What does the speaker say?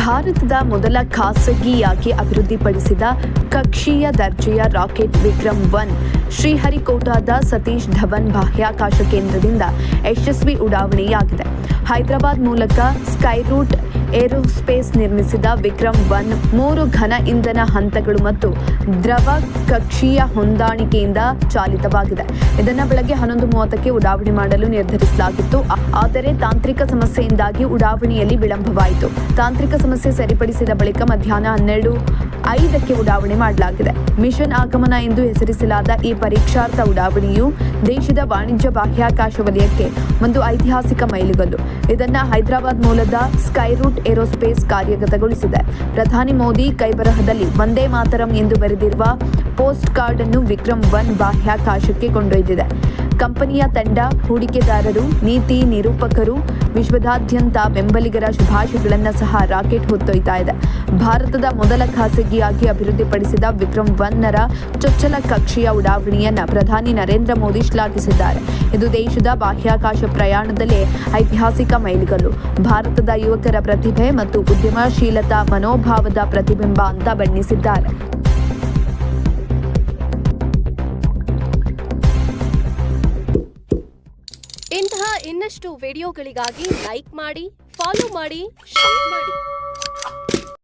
ಭಾರತದ ಮೊದಲ ಖಾಸಗಿಯಾಗಿ ಅಭಿವೃದ್ಧಿಪಡಿಸಿದ ಕಕ್ಷೀಯ ದರ್ಜೆಯ ರಾಕೆಟ್ ವಿಕ್ರಮ್-1 ಶ್ರೀಹರಿಕೋಟಾದ ಸತೀಶ್ ಧವನ್ ಬಾಹ್ಯಾಕಾಶ ಕೇಂದ್ರದಿಂದ ಯಶಸ್ವಿ ಉಡಾವಣೆಯಾಗಿದೆ. ಹೈದರಾಬಾದ್ ಮೂಲಕ ಸ್ಕೈರೂಟ್ ಏರೋಸ್ಪೇಸ್ ನಿರ್ಮಿಸಿದ ವಿಕ್ರಮ್-1 3 ಘನ ಇಂಧನ ಹಂತಗಳು ಮತ್ತು ದ್ರವ ಕಕ್ಷೀಯ ಹೊಂದಾಣಿಕೆಯಿಂದ ಚಾಲಿತವಾಗಿದೆ. ಇದನ್ನು ಬೆಳಗ್ಗೆ 11:30ಕ್ಕೆ ಉಡಾವಣೆ ಮಾಡಲು ನಿರ್ಧರಿಸಲಾಗಿತ್ತು. ಆದರೆ ತಾಂತ್ರಿಕ ಸಮಸ್ಯೆಯಿಂದಾಗಿ ಉಡಾವಣೆಯಲ್ಲಿ ವಿಳಂಬವಾಯಿತು. ತಾಂತ್ರಿಕ ಸಮಸ್ಯೆ ಸರಿಪಡಿಸಿದ ಬಳಿಕ ಮಧ್ಯಾಹ್ನ 12:05ಕ್ಕೆ ಉಡಾವಣೆ ಮಾಡಲಾಗಿದೆ. ಮಿಷನ್ ಆಗಮನ ಎಂದು ಹೆಸರಿಸಲಾದ ಈ ಪರೀಕ್ಷಾರ್ಥ ಉಡಾವಣೆಯು ದೇಶದ ವಾಣಿಜ್ಯ ಬಾಹ್ಯಾಕಾಶ ವಲಯಕ್ಕೆ ಒಂದು ಐತಿಹಾಸಿಕ ಮೈಲಿಗಲ್ಲು. ಇದನ್ನು ಹೈದರಾಬಾದ್ ಮೂಲದ ಸ್ಕೈರೂಟ್ ಏರೋಸ್ಪೇಸ್ ಕಾರ್ಯಗತಗೊಳಿಸಿದೆ. ಪ್ರಧಾನಿ ಮೋದಿ ಕೈಬರಹದಲ್ಲಿ ವಂದೇ ಮಾತರಂ ಎಂದು ಬರೆದಿರುವ ಪೋಸ್ಟ್ ಕಾರ್ಡ್ ಅನ್ನು ವಿಕ್ರಮ್-1 ಬಾಹ್ಯಾಕಾಶಕ್ಕೆ ಕೊಂಡೊಯ್ದಿದೆ. ಕಂಪನಿಯ ತಂಡ, ಹೂಡಿಕೆದಾರರು, ನೀತಿ ನಿರೂಪಕರು, ವಿಶ್ವದಾದ್ಯಂತ ಬೆಂಬಲಿಗರ ಶುಭಾಶಯಗಳನ್ನು ಸಹ ರಾಕೆಟ್ ಹೊತ್ತೊಯ್ತಾ ಇದೆ. ಭಾರತದ ಮೊದಲ ಖಾಸಗಿಯಾಗಿ ಅಭಿವೃದ್ಧಿಪಡಿಸಿದ ವಿಕ್ರಮ್-1ರ ಚೊಚ್ಚಲ ಕಕ್ಷೆಯ ಉಡಾವಣೆಯನ್ನು ಪ್ರಧಾನಿ ನರೇಂದ್ರ ಮೋದಿ ಶ್ಲಾಘಿಸಿದ್ದಾರೆ. ಇದು ದೇಶದ ಬಾಹ್ಯಾಕಾಶ ಪ್ರಯಾಣದಲ್ಲೇ ಐತಿಹಾಸಿಕ ಮೈಲಿಗಲ್ಲು. ಭಾರತದ ಯುವಕರ ಪ್ರತಿಭೆ ಮತ್ತು ಉದ್ಯಮಶೀಲತಾ ಮನೋಭಾವದ ಪ್ರತಿಬಿಂಬ ಅಂತ ಬಣ್ಣಿಸಿದ್ದಾರೆ. ಇಂತಹ ಇನ್ನಷ್ಟು ವಿಡಿಯೋಗಳಿಗಾಗಿ ಲೈಕ್ ಮಾಡಿ, ಫಾಲೋ ಮಾಡಿ, ಶೇರ್ ಮಾಡಿ.